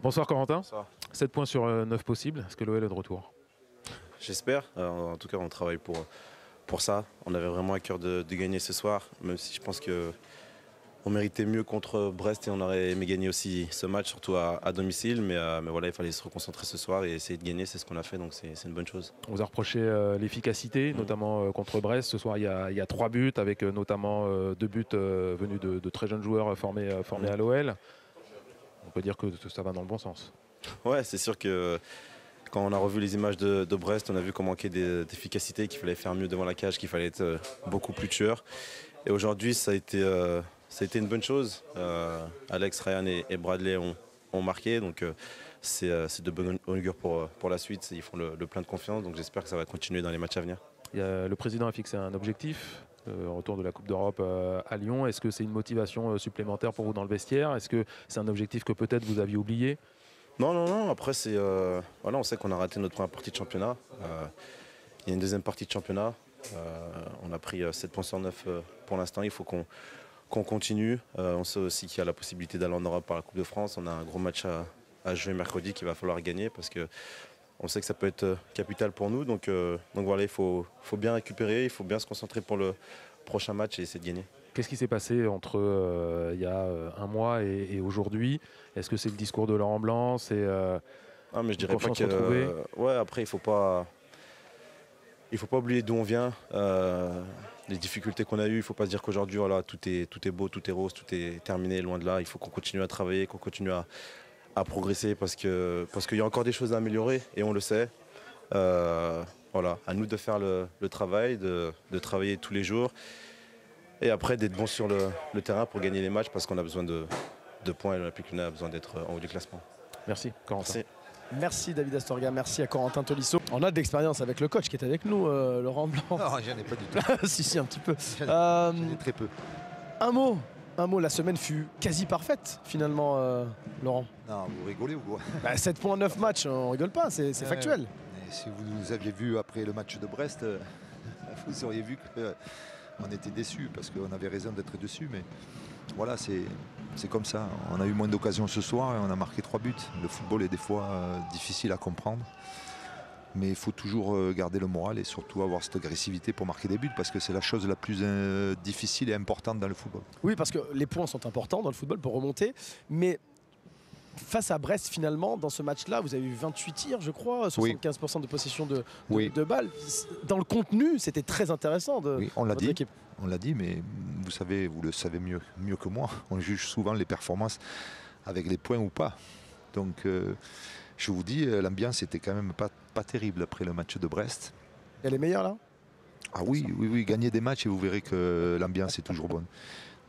Bonsoir Corentin. Bonsoir. 7 points sur 9 possibles. Est-ce que l'OL est de retour? J'espère. En tout cas, on travaille pour ça. On avait vraiment à cœur de gagner ce soir, même si je pense qu'on méritait mieux contre Brest et on aurait aimé gagner aussi ce match, surtout à domicile. Mais voilà, il fallait se reconcentrer ce soir et essayer de gagner. C'est ce qu'on a fait, donc c'est une bonne chose. On vous a reproché l'efficacité, notamment contre Brest. Ce soir, il y a 3 buts, avec notamment 2 buts venus de très jeunes joueurs formés à l'OL. On peut dire que ça va dans le bon sens. Ouais, c'est sûr que quand on a revu les images de Brest, on a vu qu'on manquait d'efficacité, qu'il fallait faire mieux devant la cage, qu'il fallait être beaucoup plus tueur. Et aujourd'hui, ça a été une bonne chose. Alex, Ryan et Bradley ont marqué, donc c'est de bonne augure pour la suite. Ils font le plein de confiance, donc j'espère que ça va continuer dans les matchs à venir. Le président a fixé un objectif, retour de la Coupe d'Europe à Lyon. Est-ce que c'est une motivation supplémentaire pour vous dans le vestiaire? Est-ce que c'est un objectif que peut-être vous aviez oublié? Non. Après, voilà, on sait qu'on a raté notre première partie de championnat. Il y a une deuxième partie de championnat. On a pris 7 points sur 9 pour l'instant. Il faut qu'on continue. On sait aussi qu'il y a la possibilité d'aller en Europe par la Coupe de France. On a un gros match à jouer mercredi qu'il va falloir gagner parce que on sait que ça peut être capital pour nous. Donc voilà, il faut bien récupérer, il faut bien se concentrer pour le prochain match et essayer de gagner. Qu'est-ce qui s'est passé entre il y a un mois et aujourd'hui? Est-ce que c'est le discours de Laurent Blanc? Mais je dirais pas que ouais, après il faut pas oublier d'où on vient, les difficultés qu'on a eues. Il ne faut pas se dire qu'aujourd'hui voilà, tout est beau, tout est rose, tout est terminé, loin de là. Il faut qu'on continue à travailler, qu'on continue à progresser parce qu'il y a encore des choses à améliorer et on le sait. Voilà, à nous de faire le travail, de travailler tous les jours et après d'être bon sur le terrain pour gagner les matchs parce qu'on a besoin de points et l'Olympique Lyonnais a besoin d'être en haut du classement. Merci Corentin. Merci David Astorga, merci à Corentin Tolisso. On a de l'expérience avec le coach qui est avec nous, Laurent Blanc. Non, j'en ai pas du tout. si, un petit peu. J'en ai très peu. Un mot, la semaine fut quasi parfaite finalement, Laurent. Non, vous rigolez ou quoi? 7 points, 9 matchs, on rigole pas, c'est factuel. Et si vous nous aviez vu après le match de Brest, vous auriez vu qu'on était déçus parce qu'on avait raison d'être dessus. Mais voilà, c'est comme ça. On a eu moins d'occasions ce soir et on a marqué 3 buts. Le football est des fois difficile à comprendre. Mais il faut toujours garder le moral et surtout avoir cette agressivité pour marquer des buts parce que c'est la chose la plus difficile et importante dans le football. Oui, parce que les points sont importants dans le football pour remonter. Mais face à Brest, finalement, dans ce match-là, vous avez eu 28 tirs, je crois, 75% de possession de balles. Dans le contenu, c'était très intéressant de on l'a votre équipe. On l'a dit, mais vous le savez mieux que moi. On juge souvent les performances avec les points ou pas. Donc, je vous dis, l'ambiance était quand même pas terrible après le match de Brest. Elle est meilleure là? Ah oui, gagnez des matchs et vous verrez que l'ambiance est toujours bonne.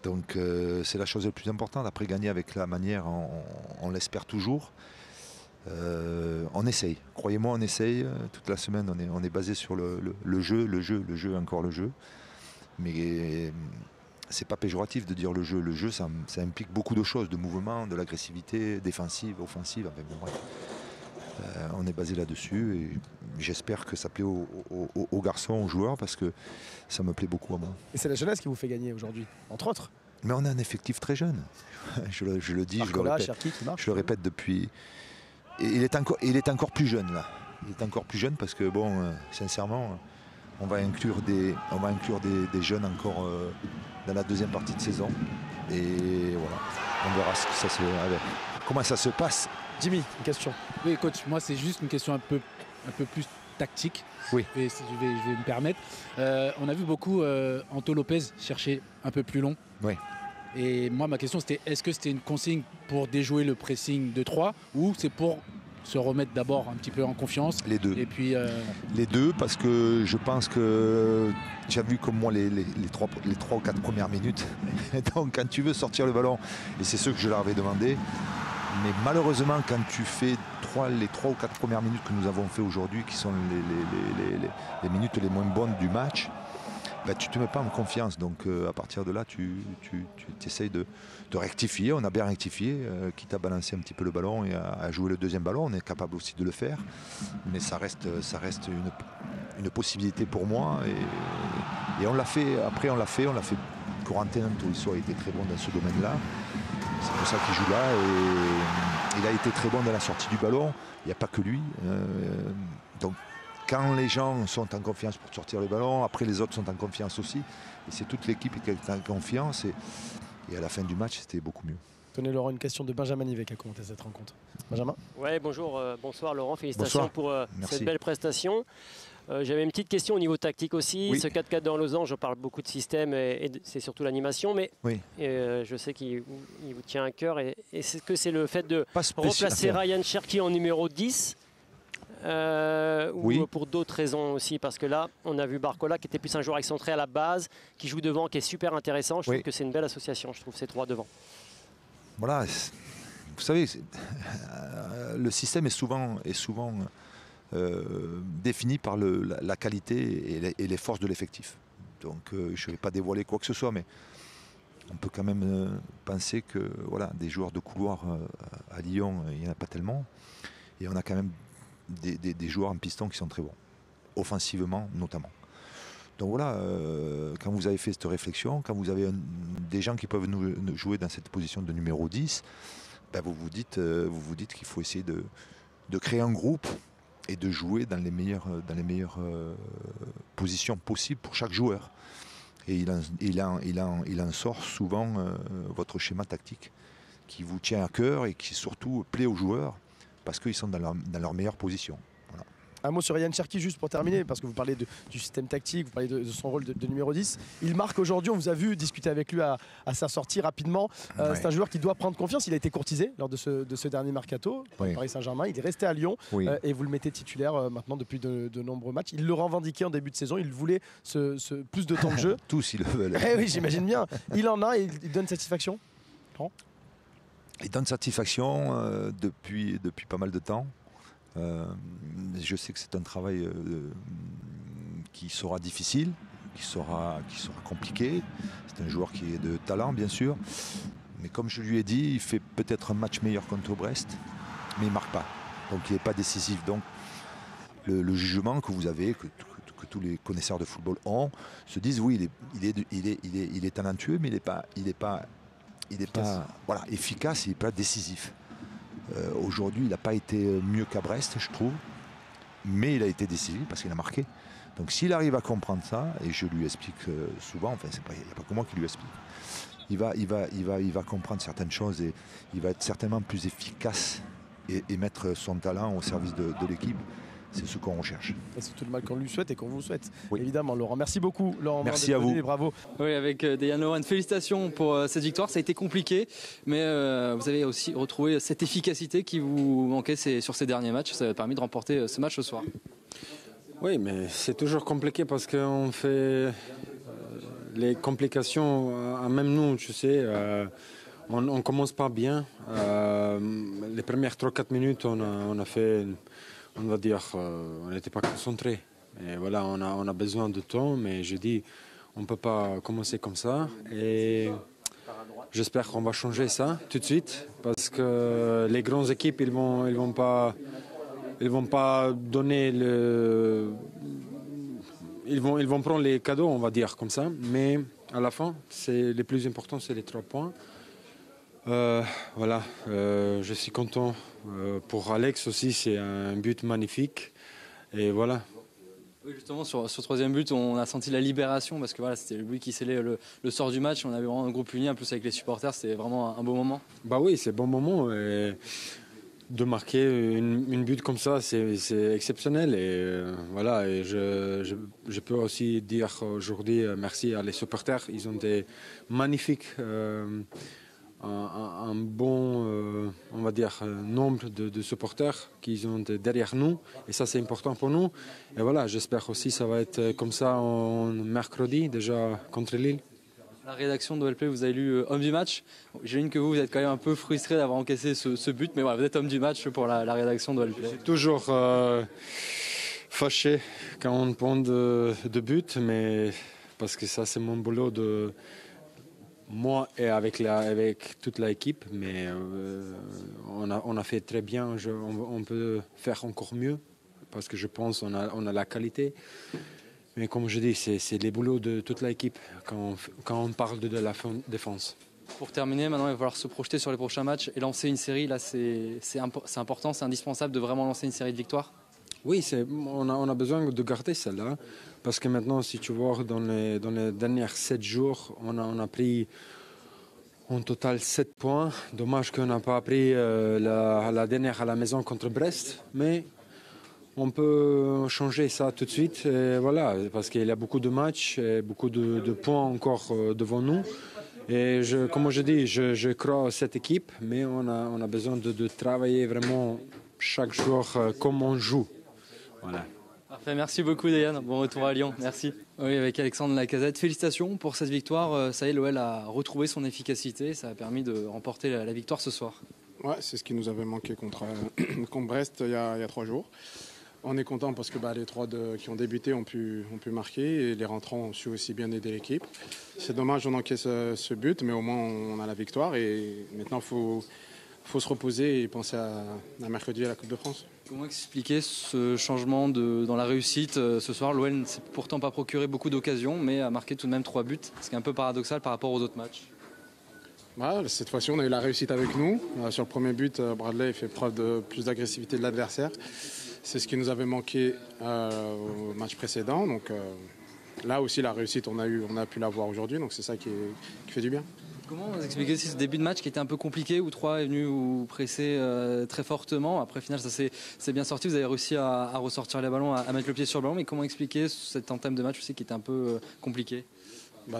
Donc c'est la chose la plus importante. Après, gagner avec la manière, on l'espère toujours. On essaye. Croyez-moi, on essaye. Toute la semaine, on est basé sur le jeu, encore le jeu. Mais c'est pas péjoratif de dire le jeu. Le jeu, ça implique beaucoup de choses, de mouvements, de l'agressivité défensive, offensive. Enfin, bon, bref. On est basé là-dessus et j'espère que ça plaît aux garçons, aux joueurs, parce que ça me plaît beaucoup à moi. Et c'est la jeunesse qui vous fait gagner aujourd'hui, entre autres. Mais on a un effectif très jeune. Je le dis, je le répète depuis. Et il est encore plus jeune là. Il est encore plus jeune parce que bon, sincèrement, on va inclure des jeunes encore dans la deuxième partie de saison. Et voilà, on verra comment ça se passe. Jimmy, une question. Oui, coach, moi c'est juste une question un peu plus tactique. Oui. Et je vais me permettre. On a vu beaucoup Anto Lopez chercher un peu plus long. Oui. Et moi, ma question c'était, est-ce que c'était une consigne pour déjouer le pressing de 3 ou c'est pour se remettre d'abord un petit peu en confiance? Les deux. Et puis, les deux, parce que je pense que tu as vu comme moi les 3 ou 4 premières minutes. Donc quand tu veux sortir le ballon, et c'est ce que je leur avais demandé, mais malheureusement quand tu fais les 3 ou 4 premières minutes que nous avons fait aujourd'hui, qui sont les minutes les moins bonnes du match, tu ne te mets pas en confiance. Donc à partir de là, tu essayes de rectifier. On a bien rectifié, quitte à balancer un petit peu le ballon et à jouer le deuxième ballon. On est capable aussi de le faire. Mais ça reste une possibilité pour moi. Et on l'a fait. Après, on l'a fait. Corentin Tolisso a été très bon dans ce domaine-là. C'est pour ça qu'il joue là et il a été très bon dans la sortie du ballon. Il n'y a pas que lui. Donc quand les gens sont en confiance pour sortir le ballon, après les autres sont en confiance aussi. Et c'est toute l'équipe qui est en confiance. Et à la fin du match, c'était beaucoup mieux. Tenez Laurent, une question de Benjamin Nivet qui a commenté cette rencontre. Benjamin ? Ouais, bonjour, bonsoir Laurent, félicitations bonsoir. pour cette belle prestation. J'avais une petite question au niveau tactique aussi. Oui. Ce 4-4 dans Lausanne, je parle beaucoup de système et c'est surtout l'animation, mais oui. Je sais qu'il vous tient à cœur. Et est-ce que c'est le fait de remplacer Ryan Cherki en numéro 10 ou pour d'autres raisons aussi? Parce que là, on a vu Barcola qui était plus un joueur excentré à la base, qui joue devant, qui est super intéressant. Je trouve que c'est une belle association, je trouve, ces trois devant. Voilà, vous savez, le système est souvent défini par la qualité et les forces de l'effectif. Donc je ne vais pas dévoiler quoi que ce soit, mais on peut quand même penser que voilà, des joueurs de couloir à Lyon, il n'y en a pas tellement. Et on a quand même des joueurs en piston qui sont très bons, offensivement notamment. Donc voilà, quand vous avez fait cette réflexion, quand vous avez des gens qui peuvent nous jouer dans cette position de numéro 10, ben vous vous dites qu'il faut essayer de créer un groupe et de jouer dans les meilleures positions possibles pour chaque joueur. Et il en sort souvent votre schéma tactique qui vous tient à cœur et qui surtout plaît aux joueurs parce qu'ils sont dans leur meilleure position. Voilà. Un mot sur Ryan Cherki juste pour terminer, parce que vous parlez du système tactique, vous parlez de son rôle de numéro 10. Il marque aujourd'hui, on vous a vu discuter avec lui à sa sortie rapidement. C'est un joueur qui doit prendre confiance. Il a été courtisé lors de ce dernier mercato, Paris Saint-Germain. Il est resté à Lyon et vous le mettez titulaire maintenant depuis de nombreux matchs. Il le revendiquait en début de saison. Il voulait plus de temps de jeu. Tous, ils le veulent. Oui, j'imagine bien. Il en a et il donne satisfaction. Il donne satisfaction depuis pas mal de temps. Je sais que c'est un travail qui sera difficile, qui sera compliqué. C'est un joueur qui est de talent, bien sûr. Mais comme je lui ai dit, il fait peut-être un match meilleur contre Brest, mais il ne marque pas. Donc il n'est pas décisif. Donc le jugement que vous avez, que tous les connaisseurs de football ont, se disent oui, il est talentueux, mais il n'est pas voilà, efficace, il n'est pas décisif. Aujourd'hui, il n'a pas été mieux qu'à Brest, je trouve, mais il a été décisif parce qu'il a marqué. Donc s'il arrive à comprendre ça, et je lui explique souvent, enfin il n'y a pas que moi qui lui explique, il va comprendre certaines choses et il va être certainement plus efficace et mettre son talent au service de l'équipe. C'est ce qu'on recherche. Et c'est tout le mal qu'on lui souhaite et qu'on vous souhaite. Oui. Évidemment, Laurent. Merci beaucoup, Laurent. Merci à vous. Bravo. Oui, avec Dejan Lovren, félicitations pour cette victoire. Ça a été compliqué, mais vous avez aussi retrouvé cette efficacité qui vous manquait sur ces derniers matchs. Ça a permis de remporter ce match ce soir. Oui, mais c'est toujours compliqué parce qu'on fait les complications, même nous, tu sais. On ne commence pas bien. Les premières 3-4 minutes, on a fait... On va dire, on n'était pas concentré. Et voilà, on a besoin de temps, mais je dis, on ne peut pas commencer comme ça. Et j'espère qu'on va changer ça tout de suite, parce que les grandes équipes, ils vont pas donner ils vont prendre les cadeaux, on va dire comme ça. Mais à la fin, le plus important, c'est les 3 points. Voilà, je suis content. Pour Alex aussi, c'est un but magnifique. Et voilà. Oui, justement, sur ce 3e but, on a senti la libération parce que voilà, c'était le but qui scellait le sort du match. On avait vraiment un groupe uni, en plus avec les supporters, c'était vraiment un beau moment. Bah oui, c'est un bon moment. Et de marquer une but comme ça, c'est exceptionnel. Et voilà, et je peux aussi dire aujourd'hui merci à les supporters. Ils ont été magnifiques. Un bon, on va dire, nombre de supporters qui sont derrière nous. Et ça, c'est important pour nous. Et voilà, j'espère aussi que ça va être comme ça en mercredi, déjà contre Lille. La rédaction de OLP, vous avez lu homme du match. J'imagine que vous êtes quand même un peu frustré d'avoir encaissé ce but. Mais voilà, vous êtes homme du match pour la rédaction de OLP. Je suis toujours fâché quand on prend de but, mais parce que ça, c'est mon boulot de... Moi et avec toute l'équipe, mais on a fait très bien. On peut faire encore mieux parce que je pense qu'on a la qualité. Mais comme je dis, c'est les boulots de toute l'équipe quand on parle de la défense. Pour terminer, maintenant il va falloir se projeter sur les prochains matchs et lancer une série. Là, c'est important, c'est indispensable de vraiment lancer une série de victoires. Oui, on a besoin de garder celle-là. Parce que maintenant, si tu vois, dans les derniers 7 jours, on a pris en total 7 points. Dommage qu'on n'a pas pris la dernière à la maison contre Brest. Mais on peut changer ça tout de suite. Et voilà, parce qu'il y a beaucoup de matchs, et beaucoup de points encore devant nous. Et comme je dis, je crois à cette équipe, mais on a besoin de travailler vraiment chaque jour comme on joue. Voilà. Parfait, merci beaucoup Dayan, bon retour à Lyon, merci. Oui, avec Alexandre Lacazette, félicitations pour cette victoire. Ça y est, l'OL a retrouvé son efficacité, ça a permis de remporter la victoire ce soir. Ouais, c'est ce qui nous avait manqué contre Brest il y a 3 jours. On est content parce que les 3 qui ont débuté ont pu marquer et les rentrants ont su aussi bien aider l'équipe. C'est dommage, on encaisse ce but, mais au moins on a la victoire et maintenant il faut se reposer et penser à mercredi à la Coupe de France. Comment expliquer ce changement dans la réussite ce soir? L'OL ne s'est pourtant pas procuré beaucoup d'occasions, mais a marqué tout de même 3 buts, ce qui est un peu paradoxal par rapport aux autres matchs. Cette fois-ci, on a eu la réussite avec nous. Sur le premier but, Bradley fait preuve de plus d'agressivité de l'adversaire. C'est ce qui nous avait manqué au match précédent. Donc là aussi, la réussite, on a pu l'avoir aujourd'hui. Donc c'est ça qui fait du bien. Comment vous expliquez ce début de match qui était un peu compliqué, où 3 est venu vous presser très fortement? Après, au final, ça c'est bien sorti. Vous avez réussi à ressortir les ballons, à mettre le pied sur le ballon. Mais comment expliquer cet entame de match aussi qui était un peu compliqué?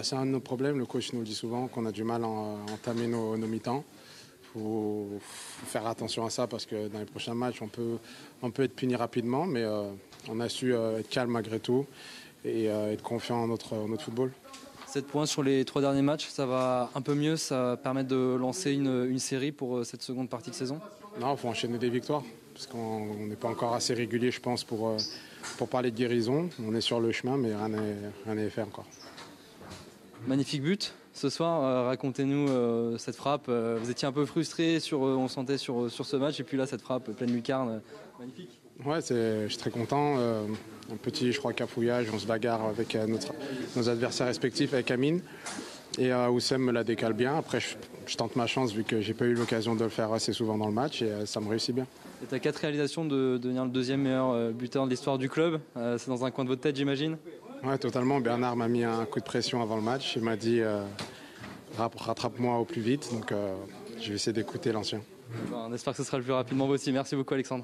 C'est un de nos problèmes. Le coach nous le dit souvent, qu'on a du mal à entamer nos mi-temps. Il faut faire attention à ça parce que dans les prochains matchs, on peut être puni rapidement. Mais on a su être calme malgré tout et être confiant en notre football. 7 points sur les 3 derniers matchs, ça va un peu mieux, ça va permettre de lancer une série pour cette seconde partie de saison? Non, il faut enchaîner des victoires, parce qu'on n'est pas encore assez régulier, je pense, pour parler de guérison. On est sur le chemin, mais rien n'est fait encore. Magnifique but ce soir, racontez-nous cette frappe. Vous étiez un peu frustré, on sentait sur ce match, et puis là, cette frappe pleine lucarne, magnifique. Ouais, je suis très content. Un petit, je crois, cafouillage, on se bagarre avec nos adversaires respectifs, avec Amine. Et Oussem me la décale bien. Après, je tente ma chance vu que j'ai pas eu l'occasion de le faire assez souvent dans le match et ça me réussit bien. C'est ta 4 réalisation de devenir le 2e meilleur buteur de l'histoire du club. C'est dans un coin de votre tête, j'imagine? Ouais, totalement. Bernard m'a mis un coup de pression avant le match. Il m'a dit rattrape-moi au plus vite. Donc, je vais essayer d'écouter l'ancien. On espère que ce sera le plus rapidement possible. Merci beaucoup, Alexandre.